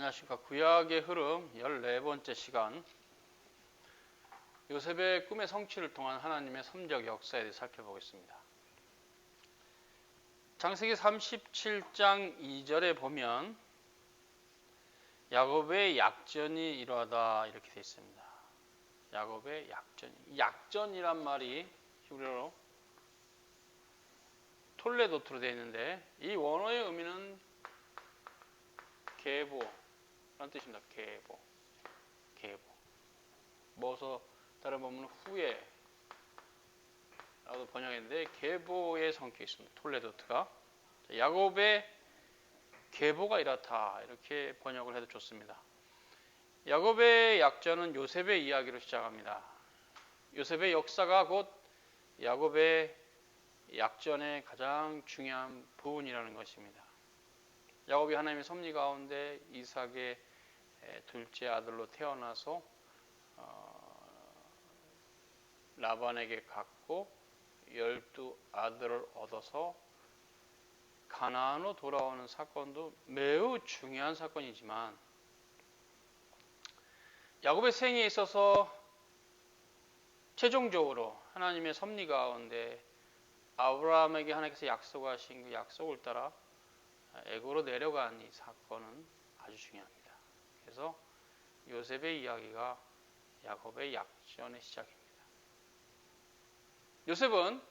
안녕하십니까. 구약의 흐름 14번째 시간, 요셉의 꿈의 성취를 통한 하나님의 섭리적 역사에 대해 살펴보겠습니다. 창세기 37장 2절에 보면 야곱의 약전이 이러하다 이렇게 되어 있습니다. 야곱의 약전이란 말이 히브리어로 톨레도트로 되어 있는데, 이 원어의 의미는 계보라는 뜻입니다. 계보. 뭐서 다른 본문은 후에 라고 번역했는데, 계보에 성격이 있습니다. 톨레도트가. 야곱의 계보가 이렇다 이렇게 번역을 해도 좋습니다. 야곱의 약전은 요셉의 이야기로 시작합니다. 요셉의 역사가 곧 야곱의 약전의 가장 중요한 부분이라는 것입니다. 야곱이 하나님의 섭리 가운데 이삭의 둘째 아들로 태어나서 라반에게 갔고 12아들을 얻어서 가나안으로 돌아오는 사건도 매우 중요한 사건이지만, 야곱의 생에 있어서 최종적으로 하나님의 섭리 가운데 아브라함에게 하나님께서 약속하신 그 약속을 따라 애굽으로 내려간 이 사건은 아주 중요합니다. 그래서 요셉의 이야기가 야곱의 약전의 시작입니다. 요셉은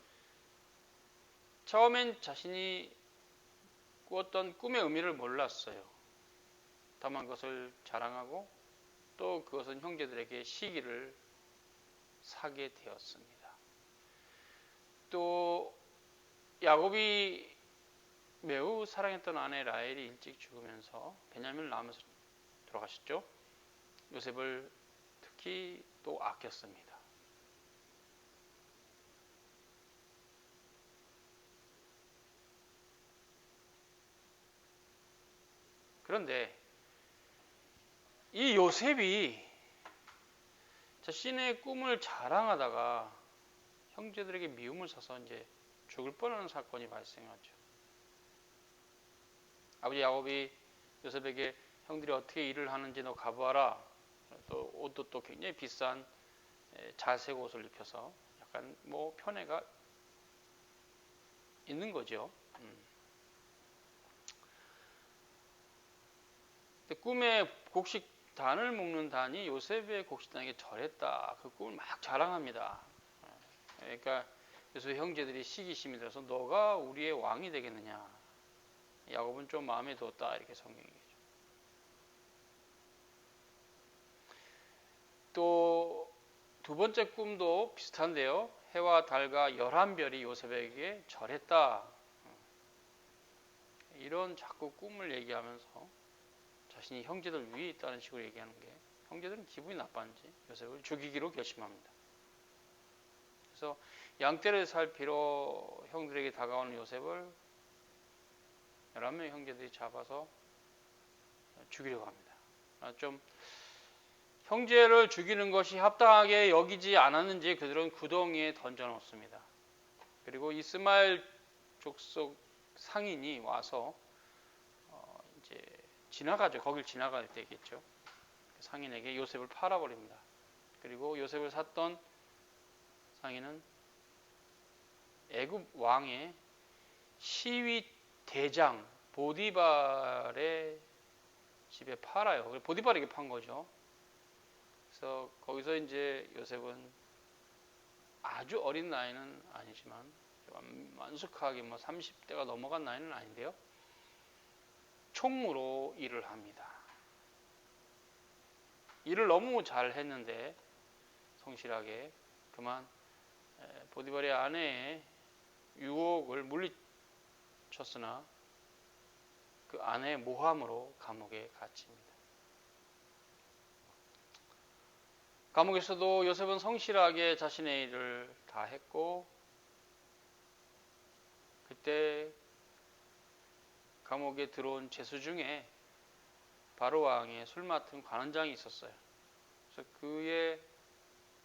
처음엔 자신이 꾸었던 꿈의 의미를 몰랐어요. 다만 그것을 자랑하고 또 그것은 형제들에게 시기를 사게 되었습니다. 또 야곱이 매우 사랑했던 아내 라헬이 일찍 죽으면서 베냐민을 낳으면서 돌아가셨죠. 요셉을 특히 또 아꼈습니다. 그런데 이 요셉이 자신의 꿈을 자랑하다가 형제들에게 미움을 사서 이제 죽을 뻔하는 사건이 발생하죠. 아버지 야곱이 요셉에게 형들이 어떻게 일을 하는지 너 가보아라. 또 옷도 또 굉장히 비싼 자색 옷을 입혀서 약간 뭐 편애가 있는 거죠. 꿈에 곡식단을 묶는 단이 요셉의 곡식단에게 절했다. 그 꿈을 막 자랑합니다. 그러니까 요셉의 형제들이 시기심이 들어서 너가 우리의 왕이 되겠느냐. 야곱은 좀 마음에 두었다 이렇게 성경이 얘기하죠. 또 두 번째 꿈도 비슷한데요. 해와 달과 11별이 요셉에게 절했다. 이런 자꾸 꿈을 얘기하면서 자신이 형제들 위에 있다는 식으로 얘기하는 게, 형제들은 기분이 나빴는지 요셉을 죽이기로 결심합니다. 그래서 양떼를 살피러 형들에게 다가오는 요셉을 11명의 형제들이 잡아서 죽이려고 합니다. 좀 형제를 죽이는 것이 합당하게 여기지 않았는지 그들은 구덩이에 던져놓습니다. 그리고 이스마엘 족속 상인이 와서 이제 지나가죠. 거길 지나갈 때겠죠. 상인에게 요셉을 팔아버립니다. 그리고 요셉을 샀던 상인은 애굽 왕의 시위 대장 보디발의 집에 팔아요. 보디발에게 판 거죠. 그래서 거기서 이제 요셉은 아주 어린 나이는 아니지만 완숙하게 30대가 넘어간 나이는 아닌데요. 총무로 일을 합니다. 일을 너무 잘 했는데 성실하게 그만 보디발의 아내의 유혹을 물리쳤으나 그 아내의 모함으로 감옥에 갇힙니다. 감옥에서도 요셉은 성실하게 자신의 일을 다 했고, 그때 감옥에 들어온 죄수 중에 바로 왕의 술 맡은 관원장이 있었어요. 그래서 그의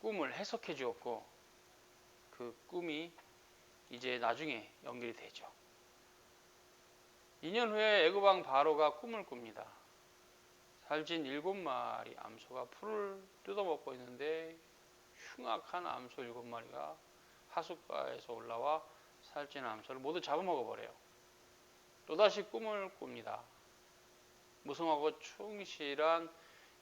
꿈을 해석해 주었고, 그 꿈이 이제 나중에 연결이 되죠. 2년 후에 애굽 왕 바로가 꿈을 꿉니다. 살찐 7마리 암소가 풀을 뜯어먹고 있는데 흉악한 암소 7마리가 하숫가에서 올라와 살찐 암소를 모두 잡아먹어버려요. 또다시 꿈을 꿉니다. 무성하고 충실한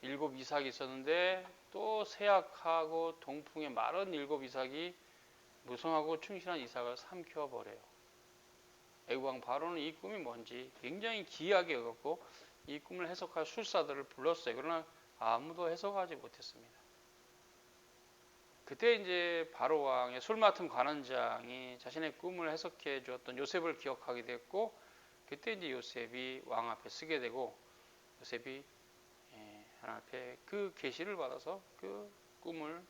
7 이삭이 있었는데 또 쇠약하고 동풍에 마른 7 이삭이 무성하고 충실한 이삭을 삼켜버려요. 애국왕 바로는 이 꿈이 뭔지 굉장히 기이하게 여겼고 이 꿈을 해석할 술사들을 불렀어요. 그러나 아무도 해석하지 못했습니다. 그때 이제 바로 왕의 술 맡은 관원장이 자신의 꿈을 해석해 주었던 요셉을 기억하게 됐고, 그때 이제 요셉이 왕 앞에 서게 되고, 요셉이 하나님 앞에 그 계시를 받아서 그 꿈을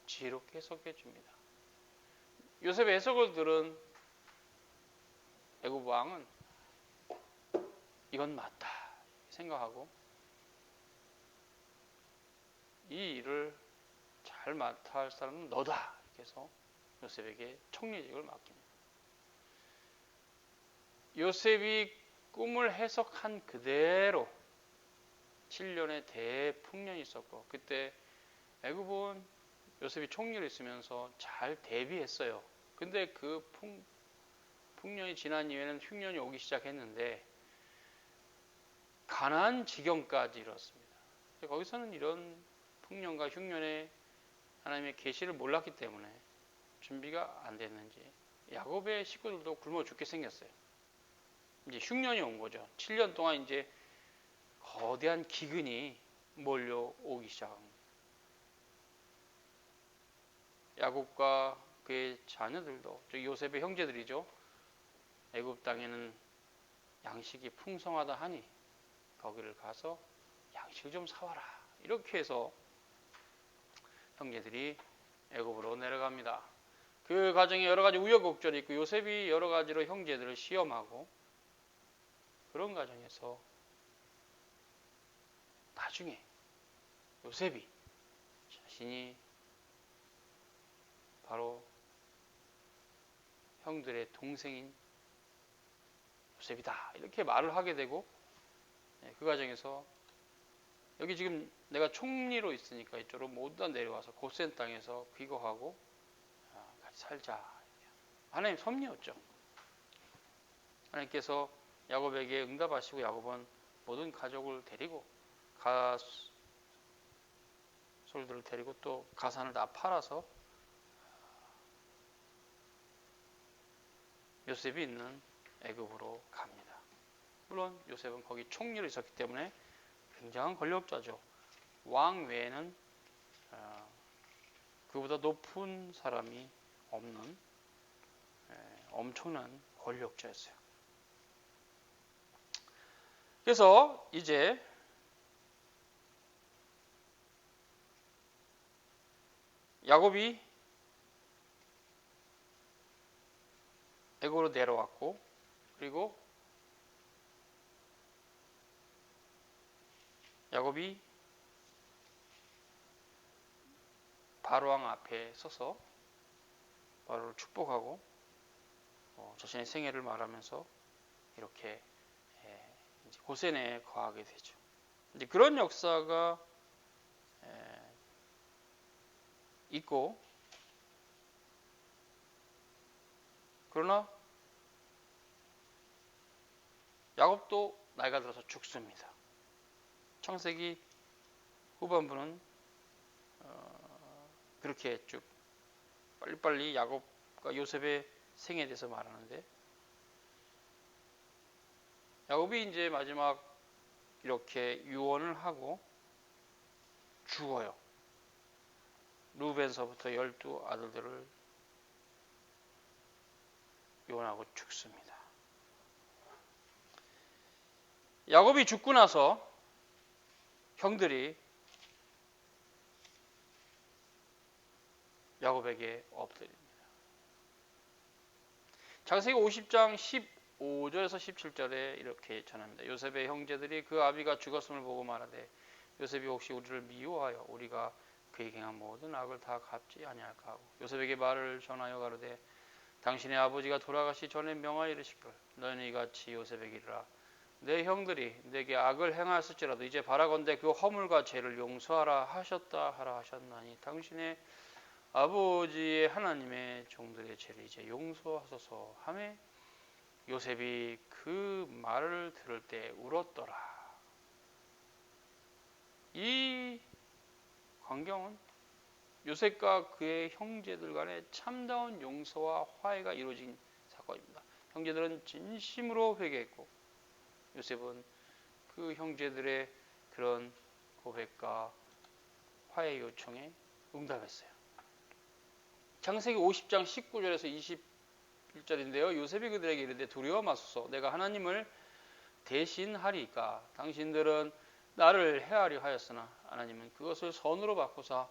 지혜롭게 해석해 줍니다. 요셉의 해석을 들은 애굽 왕은 이건 맞다 생각하고 이 일을 잘 맡아 할 사람은 너다. 그래서 요셉에게 총리직을 맡깁니다. 요셉이 꿈을 해석한 그대로 7년의 대풍년이 있었고, 그때 애굽은 요셉이 총리를 있으면서 잘 대비했어요. 근데 그 풍년이 지난 이후에는 흉년이 오기 시작했는데 가나안 지경까지 이뤘습니다. 거기서는 이런 풍년과 흉년의 하나님의 계시를 몰랐기 때문에 준비가 안 됐는지 야곱의 식구들도 굶어 죽게 생겼어요. 이제 흉년이 온 거죠. 7년 동안 이제 거대한 기근이 몰려오기 시작합니다. 야곱과 그의 자녀들도, 요셉의 형제들이죠. 애굽 땅에는 양식이 풍성하다 하니 거기를 가서 양식을 좀 사와라. 이렇게 해서 형제들이 애굽으로 내려갑니다. 그 과정에 여러 가지 우여곡절이 있고 요셉이 여러 가지로 형제들을 시험하고, 그런 과정에서 나중에 요셉이 자신이 바로 형들의 동생인 요셉이다 이렇게 말을 하게 되고, 그 과정에서 여기 지금 내가 총리로 있으니까 이쪽으로 모두 다 내려와서 고센 땅에서 귀국하고 같이 살자. 하나님 섭리였죠. 하나님께서 야곱에게 응답하시고 야곱은 모든 가족을 데리고 가솔들을 데리고 또 가산을 다 팔아서 요셉이 있는 애굽으로 갑니다. 물론 요셉은 거기 총리로 있었기 때문에 굉장한 권력자죠. 왕 외에는 그보다 높은 사람이 없는 엄청난 권력자였어요. 그래서 이제 야곱이 애굽으로 내려왔고, 그리고 야곱이 바로왕 앞에 서서 바로를 축복하고 자신의 생애를 말하면서 이렇게 이제 고센에 거하게 되죠. 이제 그런 역사가 있고, 그러나 야곱도 나이가 들어서 죽습니다. 창세기 후반부는 그렇게 쭉 빨리빨리 야곱과 요셉의 생에 대해서 말하는데, 야곱이 이제 마지막 이렇게 유언을 하고 죽어요. 루벤서부터 12 아들들을 유언하고 죽습니다. 야곱이 죽고 나서 형들이 야곱에게 엎드립니다. 창세기 50장 15절에서 17절에 이렇게 전합니다. 요셉의 형제들이 그 아비가 죽었음을 보고 말하되 요셉이 혹시 우리를 미워하여 우리가 그에게 행한 모든 악을 다 갚지 아니할까 하고, 요셉에게 말을 전하여 가로되 당신의 아버지가 돌아가시 전에 명하여 이르시기를 너희는 이같이 요셉에게 이르라 내 형들이 내게 악을 행하였을지라도 이제 바라건대 그 허물과 죄를 용서하라 하셨다 하라 하셨나니 당신의 아버지의 하나님의 종들의 죄를 이제 용서하소서 하매 요셉이 그 말을 들을 때 울었더라. 이 광경은 요셉과 그의 형제들 간의 참다운 용서와 화해가 이루어진 사건입니다. 형제들은 진심으로 회개했고 요셉은 그 형제들의 그런 고백과 화해 요청에 응답했어요. 창세기 50장 19절에서 21절인데요. 요셉이 그들에게 이르되 두려워 마소서 내가 하나님을 대신하리까 당신들은 나를 해하려 하였으나 하나님은 그것을 선으로 바꾸사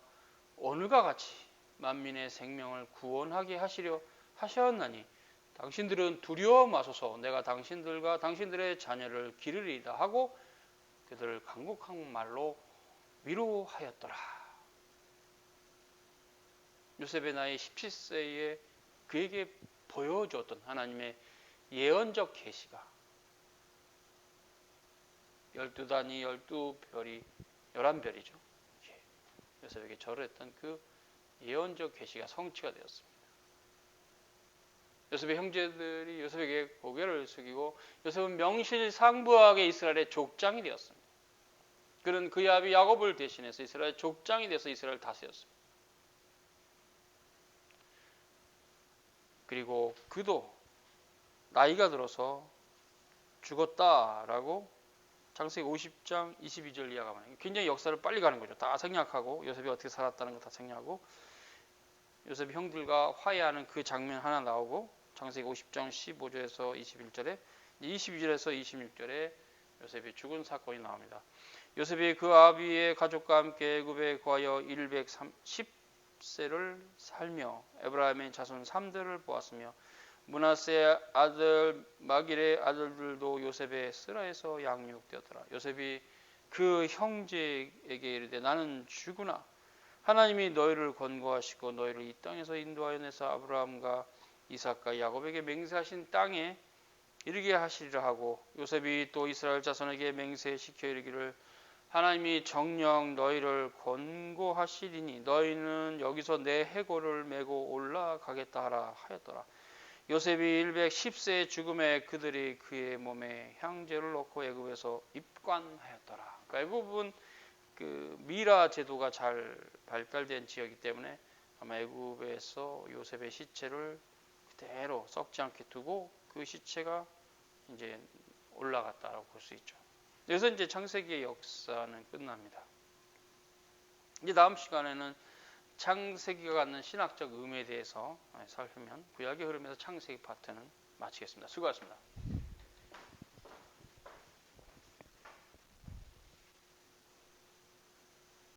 오늘과 같이 만민의 생명을 구원하게 하시려 하셨나니 당신들은 두려워 마소서 내가 당신들과 당신들의 자녀를 기르리이다 하고 그들을 간곡한 말로 위로하였더라. 요셉의 나이 17세에 그에게 보여줬던 하나님의 예언적 계시가 12단이 12별이 11별이죠. 요셉에게 절을 했던 그 예언적 계시가 성취가 되었습니다. 요셉의 형제들이 요셉에게 고개를 숙이고 요셉은 명실상부하게 이스라엘의 족장이 되었습니다. 그는 그의 아비 야곱을 대신해서 이스라엘 족장이 돼서 이스라엘을 다스렸습니다. 그리고 그도 나이가 들어서 죽었다라고 창세기 50장 22절 이하가 말해요. 굉장히 역사를 빨리 가는 거죠. 다 생략하고 요셉이 어떻게 살았다는 거 다 생략하고 요셉이 형들과 화해하는 그 장면 하나 나오고 창세기 50장 15절에서 21절에 22절에서 26절에 요셉이 죽은 사건이 나옵니다. 요셉이 그 아비의 가족과 함께 애굽에 거하여 110세를 살며 에브라임의 자손 3대를 보았으며 므낫세의 아들 마길의 아들들도 요셉의 쓰라에서 양육되었더라. 요셉이 그 형제에게 이르되 나는 죽으나 하나님이 너희를 권고하시고 너희를 이 땅에서 인도하여 내사 아브라함과 이삭과 야곱에게 맹세하신 땅에 이르게 하시리라 하고 요셉이 또 이스라엘 자손에게 맹세시켜 이르기를 하나님이 정녕 너희를 권고하시리니 너희는 여기서 내 해골을 메고 올라가겠다 하라 하였더라. 요셉이 110세의 죽음에 그들이 그의 몸에 향제를 넣고 애굽에서 입관하였더라. 그러니까 애굽은 그 미라 제도가 잘 발달된 지역이기 때문에 아마 애굽에서 요셉의 시체를 그대로 썩지 않게 두고 그 시체가 이제 올라갔다라고 볼 수 있죠. 여기서 이제 창세기의 역사는 끝납니다. 이제 다음 시간에는 창세기가 갖는 신학적 의미에 대해서 살피면 구약의 흐름에서 창세기 파트는 마치겠습니다. 수고하셨습니다.